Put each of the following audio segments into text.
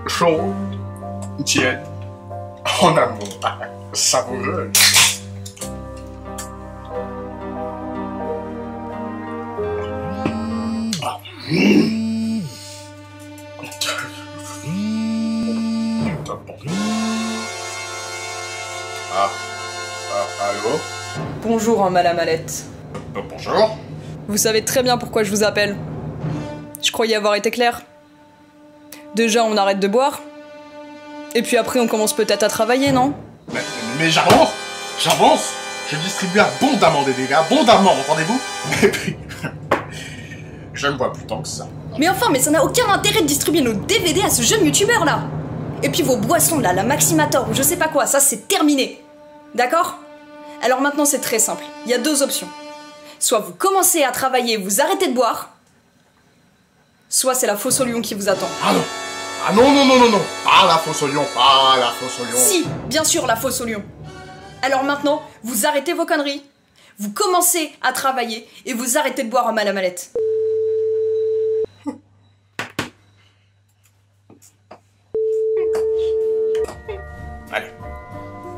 Chaud, tiède, en amour, savoureux. Allô? Bonjour, Madame Mallette. Bonjour. Vous savez très bien pourquoi je vous appelle. Je croyais avoir été clair. Déjà, on arrête de boire. Et puis après, on commence peut-être à travailler, non? Mais j'avance. Je distribue abondamment des dégâts, abondamment, entendez-vous? Et puis, je ne bois plus tant que ça. Mais enfin, mais ça n'a aucun intérêt de distribuer nos DVD à ce jeune youtubeur là. Et puis vos boissons là, la Maximator ou je sais pas quoi, ça c'est terminé. D'accord? Alors maintenant c'est très simple, il y a deux options. Soit vous commencez à travailler et vous arrêtez de boire, soit c'est la fosse au lion qui vous attend. Ah non! Ah non! Pas la fosse au lion, pas la fosse au lion. Si, bien sûr la fosse au lion. Alors maintenant, vous arrêtez vos conneries, vous commencez à travailler et vous arrêtez de boire en Madame Mallette.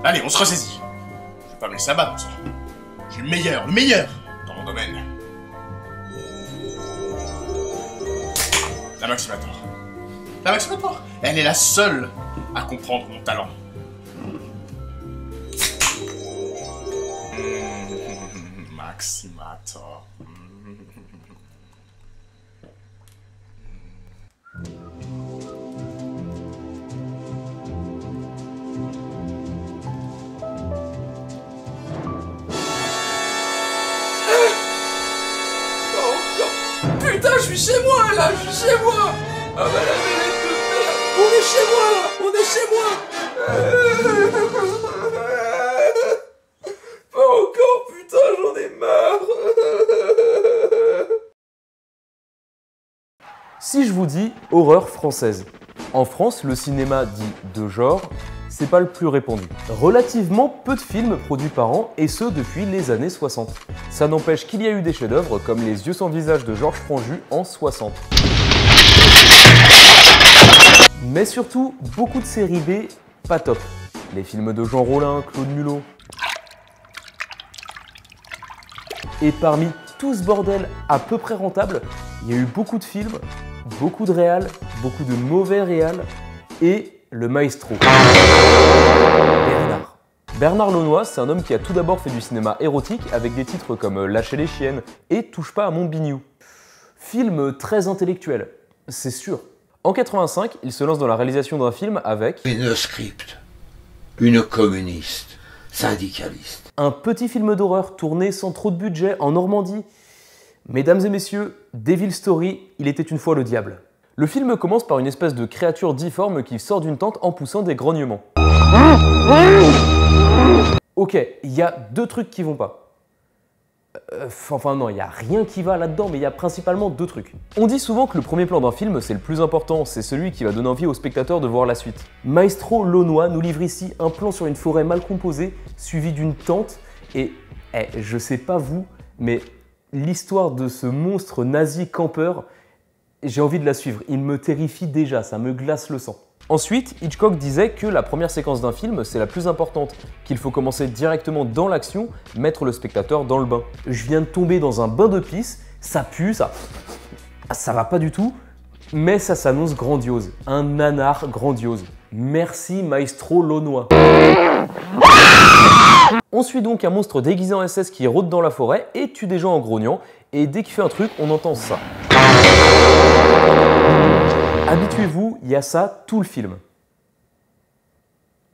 Allez, on se ressaisit. Je vais pas me laisser abattre, ça. Je suis le meilleur dans mon domaine. La Maximator, elle est la seule à comprendre mon talent. Maximator. Putain, je suis chez moi là, je suis chez moi. Ah bah la Mallette de merde. On est chez moi là, on est chez moi. Pas encore, putain, j'en ai marre. Si je vous dis horreur française, en France, le cinéma dit de genre, c'est pas le plus répandu. Relativement peu de films produits par an, et ce depuis les années 60. Ça n'empêche qu'il y a eu des chefs-d'œuvre comme Les Yeux sans visage de Georges Franju en 60. Mais surtout, beaucoup de séries B pas top. Les films de Jean Rollin, Claude Mulot. Et parmi tout ce bordel à peu près rentable, il y a eu beaucoup de films, beaucoup de réals, beaucoup de mauvais réals, et le maestro. Bernard Launois, c'est un homme qui a tout d'abord fait du cinéma érotique avec des titres comme Lâcher les chiennes et Touche pas à mon bignou. Film très intellectuel, c'est sûr. En 85, il se lance dans la réalisation d'un film avec Une script, une communiste, syndicaliste. Un petit film d'horreur tourné sans trop de budget en Normandie. Mesdames et messieurs, Devil Story, il était une fois le diable. Le film commence par une espèce de créature difforme qui sort d'une tente en poussant des grognements. Ok, il y a deux trucs qui vont pas. Enfin non, il n'y a rien qui va là-dedans, mais il y a principalement deux trucs. On dit souvent que le premier plan d'un film, c'est le plus important, c'est celui qui va donner envie au spectateur de voir la suite. Maestro Launois nous livre ici un plan sur une forêt mal composée, suivi d'une tente, et je sais pas vous, mais l'histoire de ce monstre nazi campeur, j'ai envie de la suivre. Il me terrifie déjà, ça me glace le sang. Ensuite, Hitchcock disait que la première séquence d'un film, c'est la plus importante, qu'il faut commencer directement dans l'action, mettre le spectateur dans le bain. Je viens de tomber dans un bain de pisse, ça pue, ça va pas du tout, mais ça s'annonce grandiose. Un nanar grandiose. Merci Maestro Launois. On suit donc un monstre déguisé en SS qui rôde dans la forêt et tue des gens en grognant, et dès qu'il fait un truc, on entend ça. Habituez-vous, il y a ça tout le film.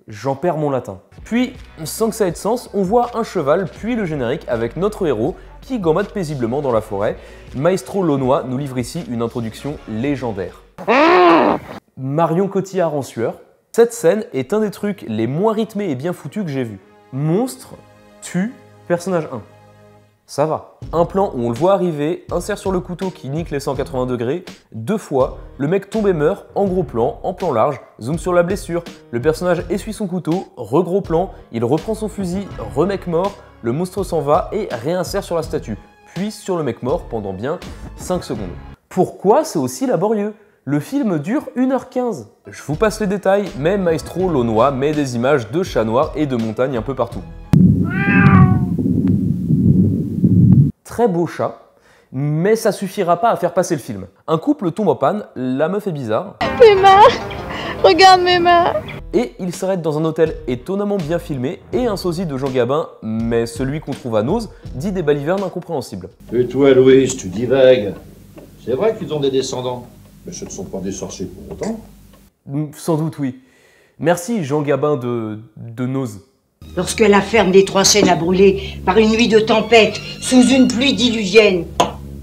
J'en perds mon latin. Puis, sans que ça ait de sens, on voit un cheval, puis le générique avec notre héros qui gambade paisiblement dans la forêt. Maestro Launois nous livre ici une introduction légendaire. Marion Cotillard en sueur. Cette scène est un des trucs les moins rythmés et bien foutus que j'ai vu. Monstre, tue, personnage 1. Ça va. Un plan où on le voit arriver, insère sur le couteau qui nique les 180 degrés, deux fois, le mec tombe et meurt, en gros plan, en plan large, zoom sur la blessure, le personnage essuie son couteau, regros plan, il reprend son fusil, remec mort, le monstre s'en va et réinsère sur la statue, puis sur le mec mort pendant bien 5 secondes. Pourquoi c'est aussi laborieux? Le film dure 1h15. Je vous passe les détails, mais Maestro Launois met des images de chats noirs et de montagnes un peu partout. Très beau chat, mais ça suffira pas à faire passer le film. Un couple tombe en panne, la meuf est bizarre. Mes mains! Regarde mes mains! Et il s'arrête dans un hôtel étonnamment bien filmé et un sosie de Jean Gabin, mais celui qu'on trouve à Nose, dit des balivernes incompréhensibles. Et toi, Louise, tu divagues. C'est vrai qu'ils ont des descendants, mais ce ne sont pas des sorciers pour autant. Sans doute, oui. Merci Jean Gabin de Nose. Lorsque la ferme des Trois Chênes a brûlé par une nuit de tempête, sous une pluie diluvienne,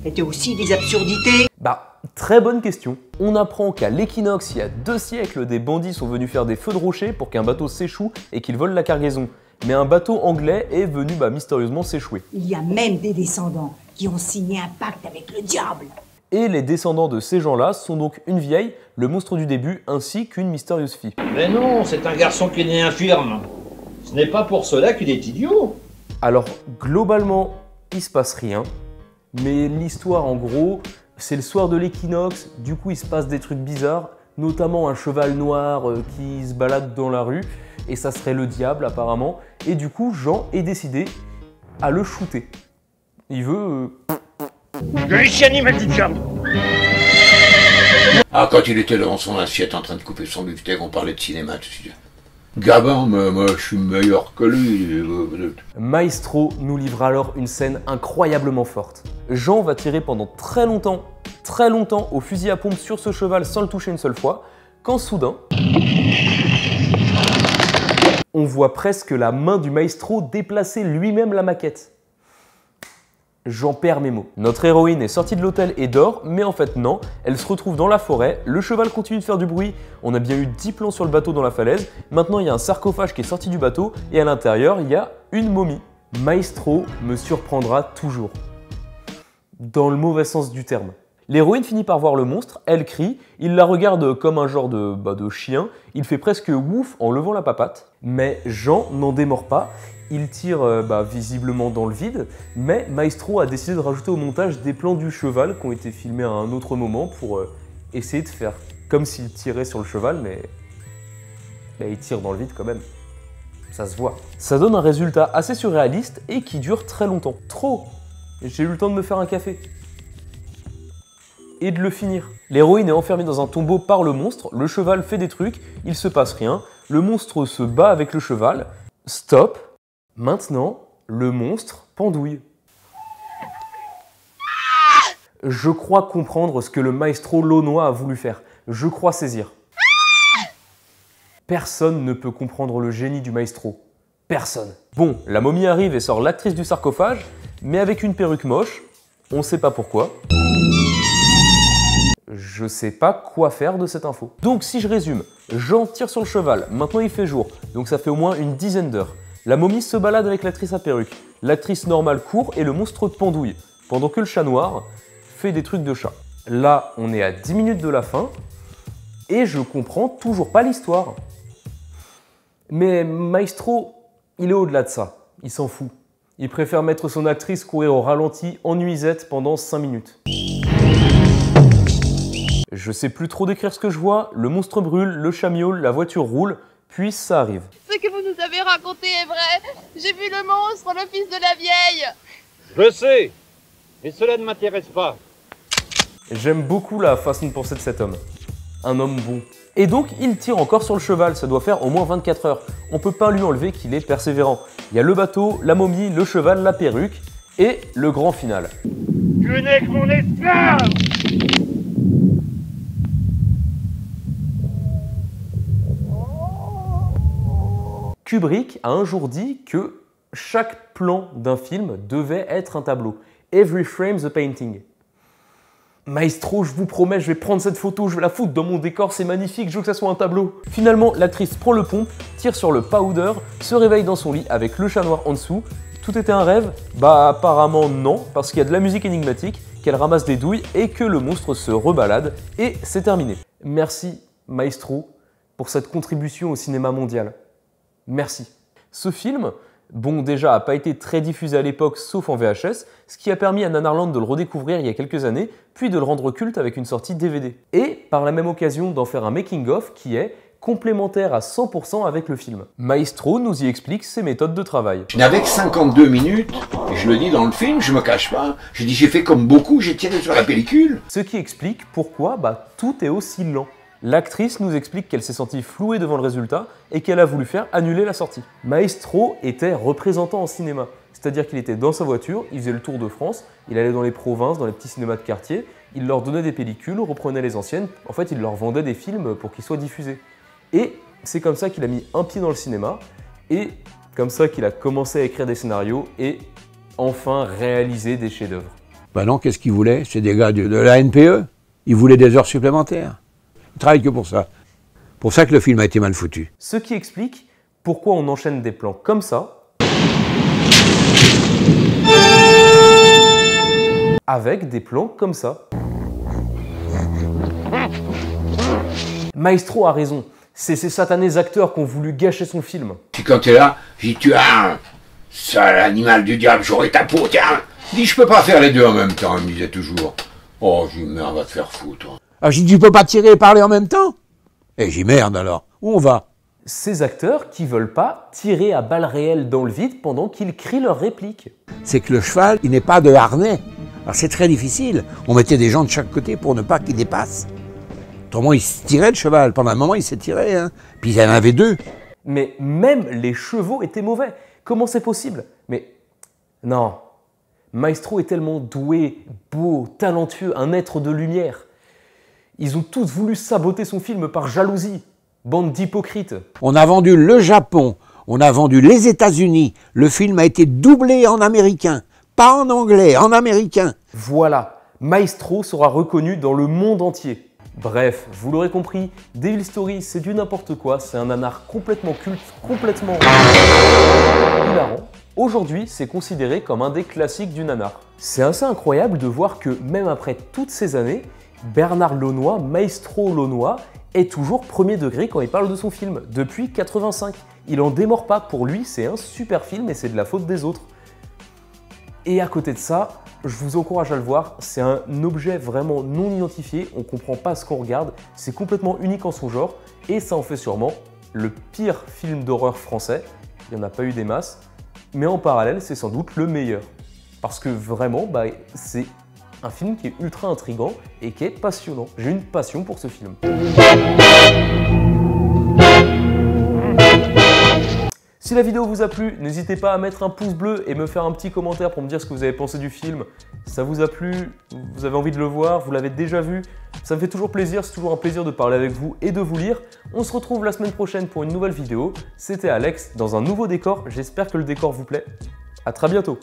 c'était aussi des absurdités. Bah, très bonne question. On apprend qu'à l'équinoxe, il y a 2 siècles, des bandits sont venus faire des feux de rocher pour qu'un bateau s'échoue et qu'ils volent la cargaison. Mais un bateau anglais est venu mystérieusement s'échouer. Il y a même des descendants qui ont signé un pacte avec le diable. Et les descendants de ces gens-là sont donc une vieille, le monstre du début, ainsi qu'une mystérieuse fille. Mais non, c'est un garçon qui est né infirme. Ce n'est pas pour cela qu'il est idiot. Alors, globalement, il se passe rien. Mais l'histoire, en gros, c'est le soir de l'équinoxe. Du coup, il se passe des trucs bizarres, notamment un cheval noir qui se balade dans la rue. Et ça serait le diable, apparemment. Et du coup, Jean est décidé à le shooter. Il veut... Ah, quand il était dans son assiette en train de couper son beefsteak, on parlait de cinéma tout de suite. Gabin, mais moi je suis meilleur que lui. Maestro nous livre alors une scène incroyablement forte. Jean va tirer pendant très longtemps au fusil à pompe sur ce cheval sans le toucher une seule fois, quand soudain, on voit presque la main du maestro déplacer lui-même la maquette. J'en perds mes mots. Notre héroïne est sortie de l'hôtel et dort, mais en fait non, elle se retrouve dans la forêt, le cheval continue de faire du bruit, on a bien eu 10 plans sur le bateau dans la falaise, maintenant il y a un sarcophage qui est sorti du bateau, et à l'intérieur il y a une momie. Maestro me surprendra toujours. Dans le mauvais sens du terme. L'héroïne finit par voir le monstre, elle crie, il la regarde comme un genre de chien, il fait presque ouf en levant la papate, mais Jean n'en démord pas. Il tire visiblement dans le vide, mais Maestro a décidé de rajouter au montage des plans du cheval qui ont été filmés à un autre moment pour essayer de faire comme s'il tirait sur le cheval, mais il tire dans le vide quand même. Ça se voit. Ça donne un résultat assez surréaliste et qui dure très longtemps. Trop! J'ai eu le temps de me faire un café. Et de le finir. L'héroïne est enfermée dans un tombeau par le monstre, le cheval fait des trucs, il se passe rien, le monstre se bat avec le cheval. Stop! Maintenant, le monstre pendouille. Je crois comprendre ce que le maestro Launois a voulu faire. Je crois saisir. Personne ne peut comprendre le génie du maestro. Personne. Bon, la momie arrive et sort l'actrice du sarcophage, mais avec une perruque moche. On sait pas pourquoi. Je sais pas quoi faire de cette info. Donc si je résume, Jean tire sur le cheval, maintenant il fait jour, donc ça fait au moins une dizaine d'heures. La momie se balade avec l'actrice à perruque. L'actrice normale court et le monstre pendouille, pendant que le chat noir fait des trucs de chat. Là, on est à 10 minutes de la fin, et je comprends toujours pas l'histoire. Mais Maestro, il est au-delà de ça. Il s'en fout. Il préfère mettre son actrice courir au ralenti en nuisette pendant 5 minutes. Je sais plus trop décrire ce que je vois. Le monstre brûle, le chat miaule, la voiture roule, puis ça arrive. Ce que vous nous avez raconté est vrai. J'ai vu le monstre, le fils de la vieille. Je sais, mais cela ne m'intéresse pas. J'aime beaucoup la façon de penser de cet homme. Un homme bon. Et donc, il tire encore sur le cheval, ça doit faire au moins 24 heures. On peut pas lui enlever qu'il est persévérant. Il y a le bateau, la momie, le cheval, la perruque, et le grand final. Tu n'es que mon esclave! Kubrick a un jour dit que chaque plan d'un film devait être un tableau. Every frame's a painting. Maestro, je vous promets, je vais prendre cette photo, je vais la foutre dans mon décor, c'est magnifique, je veux que ça soit un tableau. Finalement, l'actrice prend le pompe, tire sur le powder, se réveille dans son lit avec le chat noir en dessous. Tout était un rêve? Bah apparemment non, parce qu'il y a de la musique énigmatique, qu'elle ramasse des douilles et que le monstre se rebalade, et c'est terminé. Merci Maestro pour cette contribution au cinéma mondial. Merci. Ce film, Bon, déjà, a pas été très diffusé à l'époque, sauf en VHS, ce qui a permis à Nanarland de le redécouvrir il y a quelques années, puis de le rendre culte avec une sortie DVD. Et, par la même occasion, d'en faire un making-of qui est complémentaire à 100% avec le film. Maestro nous y explique ses méthodes de travail. Je n'avais que 52 minutes, et je le dis dans le film, je me cache pas. J'ai dit j'ai fait comme beaucoup, j'ai tiré sur la pellicule. Ce qui explique pourquoi tout est aussi lent. L'actrice nous explique qu'elle s'est sentie flouée devant le résultat et qu'elle a voulu faire annuler la sortie. Maestro était représentant en cinéma, c'est-à-dire qu'il était dans sa voiture, il faisait le tour de France, il allait dans les provinces, dans les petits cinémas de quartier, il leur donnait des pellicules, reprenait les anciennes, en fait il leur vendait des films pour qu'ils soient diffusés. Et c'est comme ça qu'il a mis un pied dans le cinéma, et comme ça qu'il a commencé à écrire des scénarios et enfin réaliser des chefs-d'œuvre. Ben non, qu'est-ce qu'ils voulaient? C'est des gars de la NPE. Ils voulaient des heures supplémentaires. Ils travaillent que pour ça. Pour ça que le film a été mal foutu. Ce qui explique pourquoi on enchaîne des plans comme ça, avec des plans comme ça. Maestro a raison. C'est ces satanés acteurs qui ont voulu gâcher son film. Puis quand t'es là, j'ai dit tu as un sale animal du diable, j'aurai ta peau, tiens. Il dit je peux pas faire les deux en même temps, il me disait toujours. Oh, j'ai dit merde, va te faire foutre. Alors j'ai dit tu peux pas tirer et parler en même temps? Et j'ai dit merde alors, où on va? Ces acteurs qui veulent pas tirer à balles réelles dans le vide pendant qu'ils crient leurs répliques. C'est que le cheval, il n'est pas de harnais. Alors c'est très difficile. On mettait des gens de chaque côté pour ne pas qu'il dépasse. Autrement, il se tirait le cheval. Pendant un moment, il s'est tiré. Hein. Puis il y en avait deux. Mais même les chevaux étaient mauvais. Comment c'est possible? Mais non. Maestro est tellement doué, beau, talentueux, un être de lumière. Ils ont tous voulu saboter son film par jalousie. Bande d'hypocrites. On a vendu le Japon, on a vendu les États-Unis. Le film a été doublé en américain. Pas en anglais, en américain. Voilà. Maestro sera reconnu dans le monde entier. Bref, vous l'aurez compris, Devil Story, c'est du n'importe quoi, c'est un nanar complètement culte, complètement hilarant. Aujourd'hui, c'est considéré comme un des classiques du nanar. C'est assez incroyable de voir que, même après toutes ces années, Bernard Launois, Maestro Launois, est toujours premier degré quand il parle de son film, depuis 85. Il en démord pas, pour lui, c'est un super film et c'est de la faute des autres. Et à côté de ça, je vous encourage à le voir, c'est un objet vraiment non identifié, on comprend pas ce qu'on regarde, c'est complètement unique en son genre, et ça en fait sûrement le pire film d'horreur français, il n'y en a pas eu des masses, mais en parallèle c'est sans doute le meilleur. Parce que vraiment, c'est un film qui est ultra intriguant et qui est passionnant. J'ai une passion pour ce film. Si la vidéo vous a plu, n'hésitez pas à mettre un pouce bleu et me faire un petit commentaire pour me dire ce que vous avez pensé du film. Ça vous a plu, vous avez envie de le voir, vous l'avez déjà vu, ça me fait toujours plaisir, c'est toujours un plaisir de parler avec vous et de vous lire. On se retrouve la semaine prochaine pour une nouvelle vidéo. C'était Alex dans un nouveau décor, j'espère que le décor vous plaît. À très bientôt.